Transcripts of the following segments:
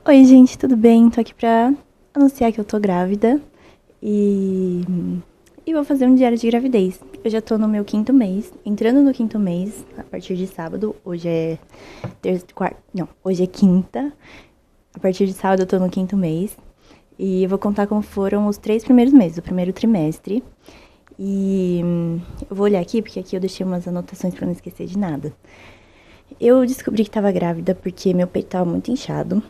Oi, gente, tudo bem? Tô aqui pra anunciar que eu tô grávida e, e vou fazer um diário de gravidez. Eu já tô no meu 5º mês, entrando no 5º mês, a partir de sábado. Hoje é terça, quarta, não, hoje é quinta. A partir de sábado eu tô no 5º mês e eu vou contar como foram os 3 primeiros meses, o primeiro trimestre. E eu vou olhar aqui, porque aqui eu deixei umas anotações pra não esquecer de nada. Eu descobri que tava grávida porque meu peito tava muito inchado.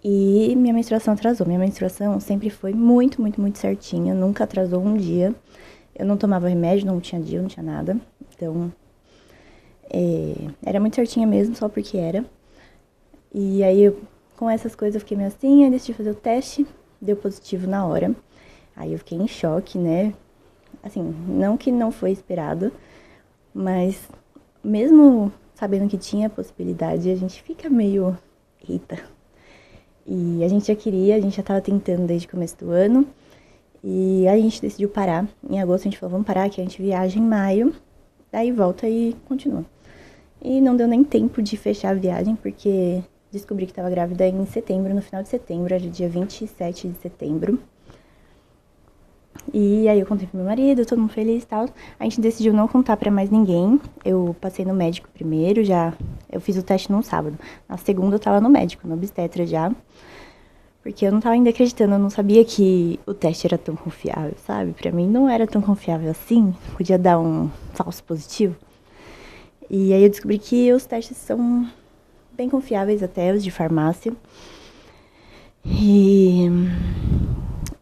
E minha menstruação atrasou. Minha menstruação sempre foi muito, muito, muito certinha. Nunca atrasou um dia. Eu não tomava remédio, não tinha dia, não tinha nada. Então, era muito certinha mesmo, só porque era. E aí, com essas coisas, eu fiquei meio assim. Aí decidi fazer o teste, deu positivo na hora. Aí eu fiquei em choque, né? Assim, não que não foi esperado, mas mesmo sabendo que tinha possibilidade, a gente fica meio eita. E a gente já tava tentando desde o começo do ano. E a gente decidiu parar. Em agosto a gente falou, vamos parar, que a gente viaja em maio. Daí volta e continua. E não deu nem tempo de fechar a viagem, porque descobri que tava grávida em setembro, no final de setembro, era dia 27 de setembro. E aí eu contei pro meu marido, todo mundo feliz e tal. A gente decidiu não contar pra mais ninguém. Eu passei no médico primeiro, eu fiz o teste num sábado. Na segunda eu tava no médico, no obstetra já. Porque eu não tava ainda acreditando, eu não sabia que o teste era tão confiável, sabe? Pra mim não era tão confiável assim, podia dar um falso positivo. E aí eu descobri que os testes são bem confiáveis até, os de farmácia. E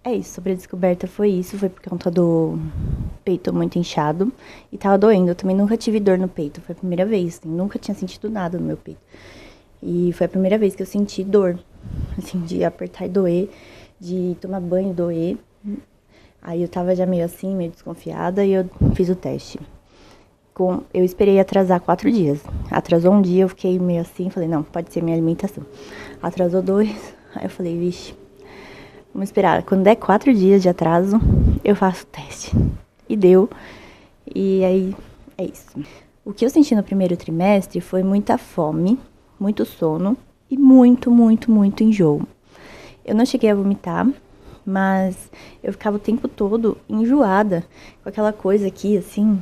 é isso, sobre a descoberta foi isso, foi por conta do peito muito inchado e tava doendo. Eu também nunca tive dor no peito, foi a primeira vez, assim, nunca tinha sentido nada no meu peito. E foi a primeira vez que eu senti dor, assim, de apertar e doer, de tomar banho e doer. Aí eu tava já meio assim, meio desconfiada e eu fiz o teste. Eu esperei atrasar 4 dias. Atrasou um dia, eu fiquei meio assim, falei, não, pode ser minha alimentação. Atrasou 2, aí eu falei, vixe, vamos esperar. Quando der 4 dias de atraso, eu faço o teste. E deu. E aí, é isso. O que eu senti no primeiro trimestre foi muita fome, muito sono e muito, muito, muito enjoo. Eu não cheguei a vomitar, mas eu ficava o tempo todo enjoada, com aquela coisa aqui, assim,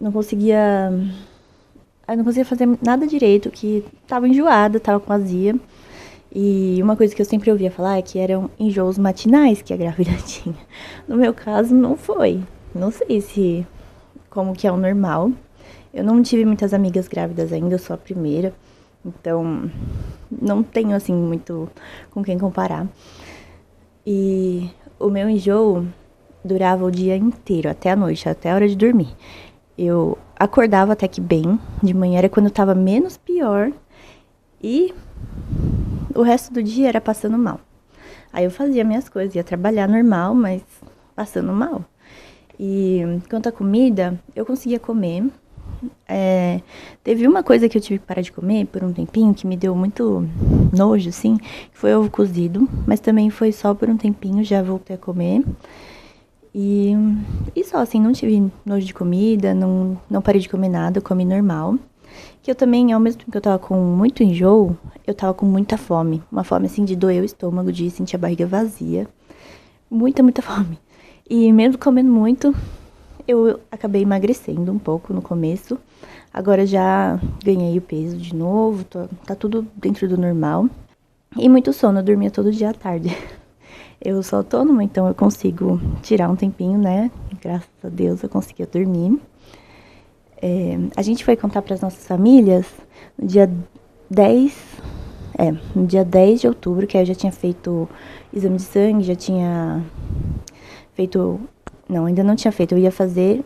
não conseguia fazer nada direito, que tava enjoada, tava com azia. E uma coisa que eu sempre ouvia falar é que eram enjoos matinais que a grávida tinha. No meu caso, não foi. Não sei como que é o normal. Eu não tive muitas amigas grávidas ainda, eu sou a primeira. Então, não tenho, assim, muito com quem comparar. E o meu enjoo durava o dia inteiro, até a noite, até a hora de dormir. Eu acordava até que bem, de manhã era quando eu tava menos pior. E o resto do dia era passando mal. Aí eu fazia minhas coisas, ia trabalhar normal, mas passando mal. E quanto à comida, eu conseguia comer. Teve uma coisa que eu tive que parar de comer por um tempinho, que me deu muito nojo, assim, que foi ovo cozido, mas também foi só por um tempinho, já voltei a comer. E só, assim, não tive nojo de comida, não parei de comer nada, eu comi normal. Que eu também, ao mesmo tempo que eu tava com muito enjoo, eu tava com muita fome. Uma fome, assim, de doer o estômago, de sentir a barriga vazia. Muita, muita fome. E mesmo comendo muito, eu acabei emagrecendo um pouco no começo. Agora já ganhei o peso de novo, tá tudo dentro do normal. E muito sono, eu dormia todo dia à tarde. Eu sou autônoma, então eu consigo tirar um tempinho, né? Graças a Deus eu conseguia dormir. A gente foi contar para as nossas famílias no dia 10, no dia 10 de outubro, que aí eu já tinha feito exame de sangue, já tinha feito, não, ainda não tinha feito, eu ia fazer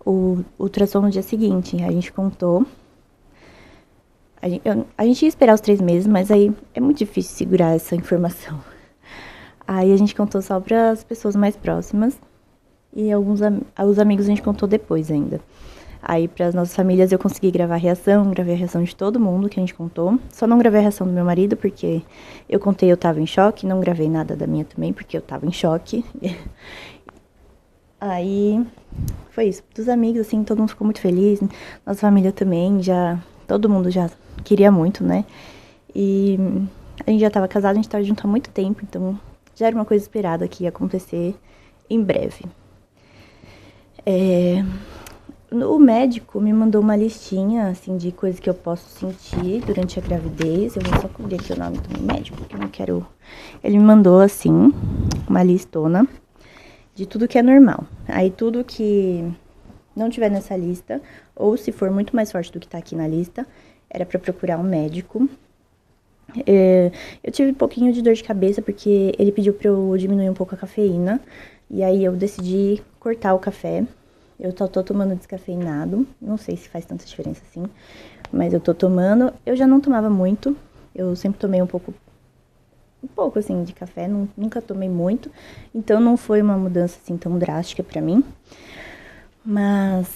o ultrassom no dia seguinte. A gente contou, a gente ia esperar os 3 meses, mas aí é muito difícil segurar essa informação. Aí a gente contou só para as pessoas mais próximas e os amigos a gente contou depois ainda. Aí, para as nossas famílias, eu consegui gravar a reação, gravei a reação de todo mundo que a gente contou. Só não gravei a reação do meu marido, porque eu contei, eu tava em choque. Não gravei nada da minha também, porque eu tava em choque. Aí, foi isso. Dos amigos, assim, todo mundo ficou muito feliz. Nossa família também, todo mundo já queria muito, né? E a gente já tava casado, a gente tava junto há muito tempo, então já era uma coisa esperada que ia acontecer em breve. O médico me mandou uma listinha, assim, de coisas que eu posso sentir durante a gravidez. Eu vou só cobrir aqui o nome do médico, porque eu não quero... Ele me mandou, assim, uma listona de tudo que é normal. Aí tudo que não tiver nessa lista, ou se for muito mais forte do que tá aqui na lista, era pra procurar um médico. Eu tive um pouquinho de dor de cabeça, porque ele pediu pra eu diminuir um pouco a cafeína. E aí eu decidi cortar o café. Eu tô tomando descafeinado, não sei se faz tanta diferença assim, mas eu tô tomando. Eu já não tomava muito, eu sempre tomei um pouco assim de café, nunca tomei muito, então não foi uma mudança assim tão drástica pra mim. Mas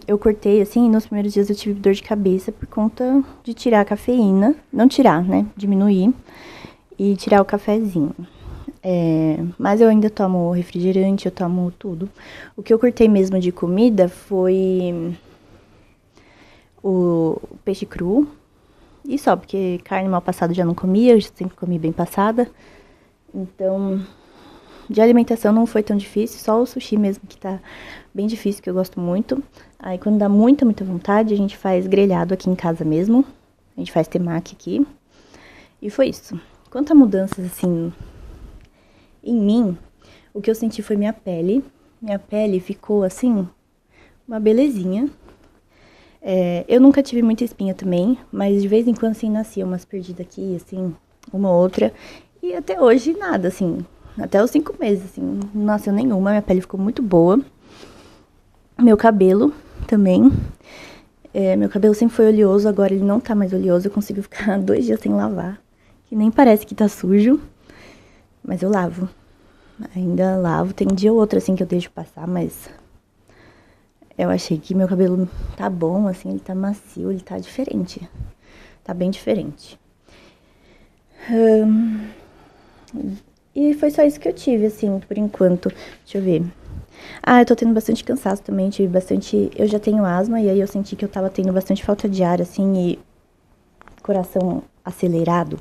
eu cortei assim, e nos primeiros dias eu tive dor de cabeça por conta de tirar a cafeína, não tirar, né, diminuir e tirar o cafezinho. Mas eu ainda tomo refrigerante, eu tomo tudo. O que eu cortei mesmo de comida foi o peixe cru. E só, porque carne mal passada eu já não comia, eu sempre comi bem passada. Então, de alimentação não foi tão difícil, só o sushi mesmo que tá bem difícil, que eu gosto muito. Aí quando dá muita vontade, a gente faz grelhado aqui em casa mesmo. A gente faz temaki aqui. E foi isso. Quanto a mudanças, assim... Em mim, o que eu senti foi minha pele. Minha pele ficou, assim, uma belezinha. Eu nunca tive muita espinha também, mas de vez em quando, assim, nascia umas perdidas aqui, assim, uma ou outra. E até hoje, nada, assim, até os 5 meses, assim, não nasceu nenhuma. Minha pele ficou muito boa. Meu cabelo também. Meu cabelo sempre foi oleoso, agora ele não tá mais oleoso. Eu consigo ficar 2 dias sem lavar, que nem parece que tá sujo. Mas eu lavo, ainda lavo, tem dia ou outro assim que eu deixo passar, mas eu achei que meu cabelo tá bom, assim, ele tá macio, ele tá diferente, tá bem diferente. E foi só isso que eu tive, assim, por enquanto, deixa eu ver. Eu tô tendo bastante cansaço também, eu já tenho asma, e aí eu senti que eu tava tendo bastante falta de ar, assim, e coração acelerado.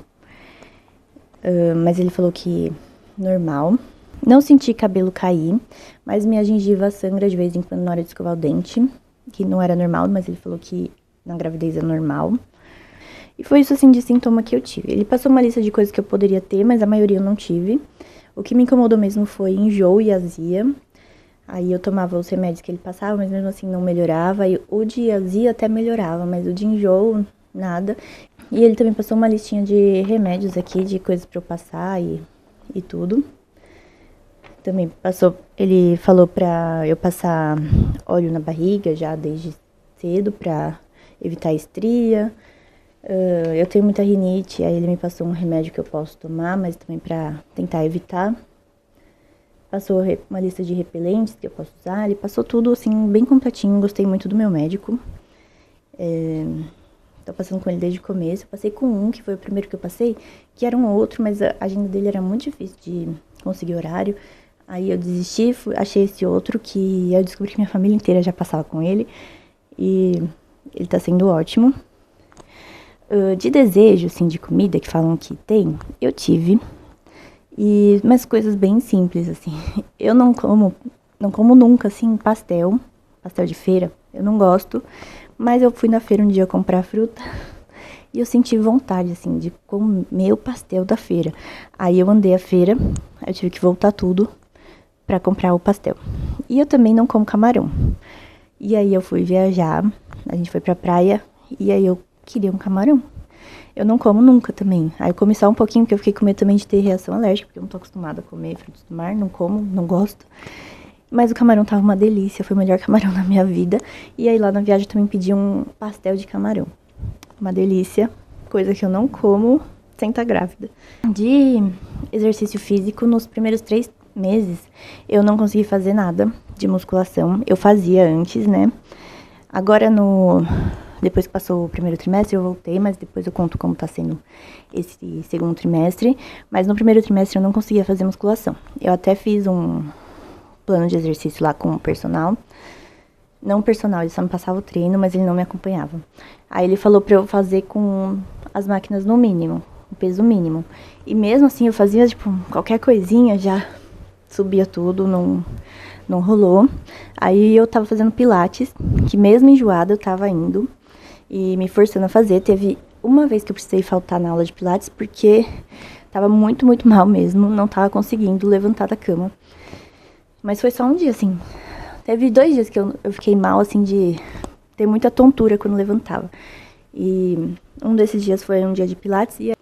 Mas ele falou que normal. Não senti cabelo cair, mas minha gengiva sangra de vez em quando na hora de escovar o dente, que não era normal, mas ele falou que na gravidez é normal. E foi isso, assim, de sintoma que eu tive. Ele passou uma lista de coisas que eu poderia ter, mas a maioria eu não tive. O que me incomodou mesmo foi enjoo e azia. Aí eu tomava os remédios que ele passava, mas mesmo assim não melhorava. E o de azia até melhorava, mas o de enjoo, nada. E ele também passou uma listinha de remédios aqui, de coisas pra eu passar e tudo. Também ele falou pra eu passar óleo na barriga já desde cedo pra evitar estria. Eu tenho muita rinite, aí ele me passou um remédio que eu posso tomar, mas também pra tentar evitar. Passou uma lista de repelentes que eu posso usar, ele passou tudo assim, bem completinho, gostei muito do meu médico. Tô passando com ele desde o começo. Eu passei com um, que foi o primeiro que eu passei, que era um outro, mas a agenda dele era muito difícil de conseguir horário. Aí eu desisti, achei esse outro, que eu descobri que minha família inteira já passava com ele. E ele tá sendo ótimo. De desejo, assim, de comida, que falam que tem, eu tive. Mas coisas bem simples, assim. Eu não como nunca, assim, pastel de feira. Eu não gosto. Mas eu fui na feira um dia comprar fruta e eu senti vontade, assim, de comer o pastel da feira. Aí eu andei a feira, eu tive que voltar tudo pra comprar o pastel. E eu também não como camarão. E aí eu fui viajar, a gente foi pra praia, e aí eu queria um camarão. Eu não como nunca também. Aí eu comi só um pouquinho, porque eu fiquei com medo também de ter reação alérgica, porque eu não tô acostumada a comer frutos do mar, não como, não gosto. Mas o camarão tava uma delícia, foi o melhor camarão da minha vida. E aí lá na viagem eu também pedi um pastel de camarão. Uma delícia, coisa que eu não como sem estar grávida. De exercício físico, nos primeiros 3 meses, eu não consegui fazer nada de musculação. Eu fazia antes, né? Agora depois que passou o primeiro trimestre, eu voltei, mas depois eu conto como tá sendo esse segundo trimestre. Mas no primeiro trimestre eu não conseguia fazer musculação. Eu até fiz um plano de exercício lá com o personal. não personal, ele só me passava o treino, mas ele não me acompanhava. Aí ele falou pra eu fazer com as máquinas no mínimo, o peso mínimo. E mesmo assim eu fazia, tipo, qualquer coisinha, já subia tudo, não rolou. Aí eu tava fazendo pilates, que mesmo enjoada eu tava indo e me forçando a fazer. Teve uma vez que eu precisei faltar na aula de pilates, porque tava muito, muito mal mesmo, não tava conseguindo levantar da cama. Mas foi só um dia, assim. Teve 2 dias que eu fiquei mal, assim, de ter muita tontura quando levantava. E um desses dias foi um dia de pilates e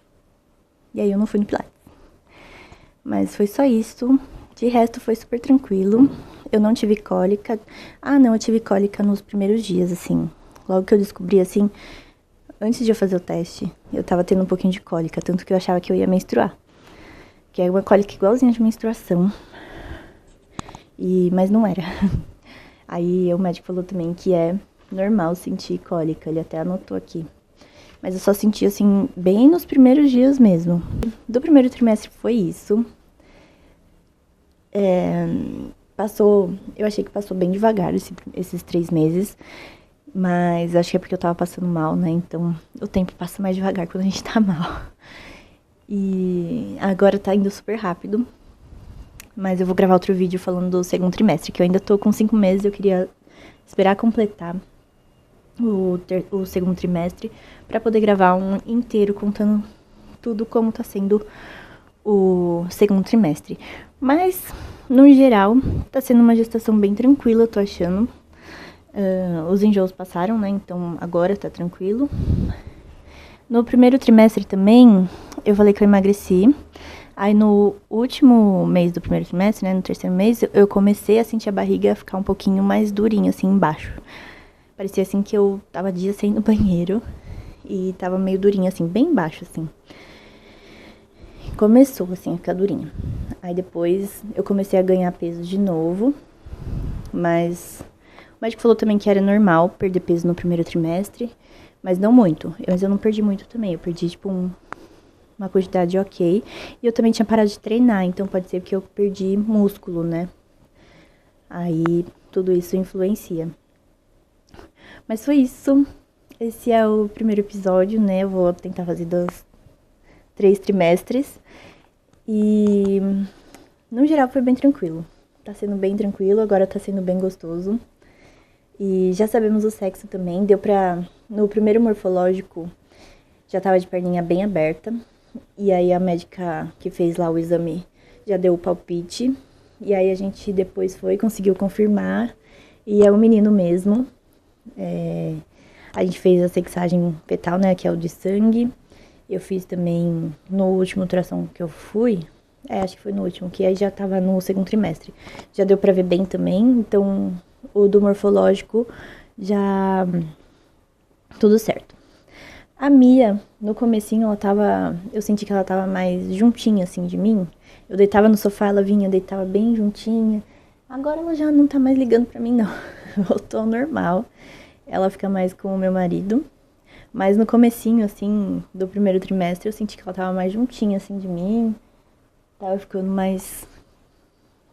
aí eu não fui no pilates. Mas foi só isso. De resto foi super tranquilo. Eu não tive cólica. Ah, não, eu tive cólica nos primeiros dias, assim. Logo que eu descobri, assim, antes de eu fazer o teste, eu tava tendo um pouquinho de cólica, tanto que eu achava que eu ia menstruar. Que é uma cólica igualzinha de menstruação. Mas não era. Aí o médico falou também que é normal sentir cólica, ele até anotou aqui. Mas eu só senti, assim, bem nos primeiros dias mesmo. Do primeiro trimestre foi isso. Eu achei que passou bem devagar esses 3 meses. Mas acho que é porque eu tava passando mal, né? Então o tempo passa mais devagar quando a gente tá mal. E agora tá indo super rápido. Mas eu vou gravar outro vídeo falando do segundo trimestre, que eu ainda tô com 5 meses, eu queria esperar completar o segundo trimestre pra poder gravar um inteiro contando tudo como tá sendo o segundo trimestre. Mas, no geral, tá sendo uma gestação bem tranquila, eu tô achando. Os enjoos passaram, né? Então agora tá tranquilo. No primeiro trimestre também, eu falei que eu emagreci. Aí no último mês do primeiro trimestre, né, no terceiro mês, eu comecei a sentir a barriga ficar um pouquinho mais durinha, assim, embaixo. Parecia assim que eu tava dias sem ir no banheiro e tava meio durinha, assim, bem embaixo, assim. Começou, assim, a ficar durinha. Aí depois eu comecei a ganhar peso de novo, mas o médico falou também que era normal perder peso no primeiro trimestre, mas não muito. Mas eu não perdi muito também, eu perdi, tipo, uma quantidade ok. E eu também tinha parado de treinar, então pode ser que eu perdi músculo, né? Aí tudo isso influencia. Mas foi isso. Esse é o primeiro episódio, né? Eu vou tentar fazer dos 3 trimestres. E no geral foi bem tranquilo. Tá sendo bem tranquilo, agora tá sendo bem gostoso. E já sabemos o sexo também. No primeiro morfológico já tava de perninha bem aberta. E aí a médica que fez lá o exame já deu o palpite. E aí a gente depois conseguiu confirmar. E é o menino mesmo. A gente fez a sexagem fetal, né, que é o de sangue. Eu fiz também no último ultrassom que eu fui. Acho que foi no último, que aí já tava no segundo trimestre. Já deu pra ver bem também. Então, o do morfológico já tudo certo. A Mia, no comecinho, eu senti que ela tava mais juntinha, assim, de mim. Eu deitava no sofá, ela vinha, deitava bem juntinha. Agora ela já não tá mais ligando pra mim, não. Voltou ao normal. Ela fica mais com o meu marido. Mas no comecinho, assim, do primeiro trimestre, eu senti que ela tava mais juntinha, assim, de mim. Tava ficando mais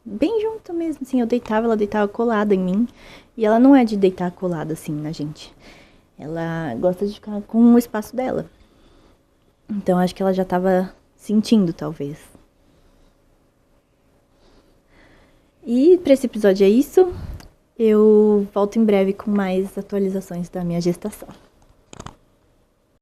bem junto mesmo, assim. Eu deitava, ela deitava colada em mim. E ela não é de deitar colada, assim, na gente. Ela gosta de ficar com o espaço dela. Então, acho que ela já tava sentindo, talvez. E pra esse episódio é isso. Eu volto em breve com mais atualizações da minha gestação.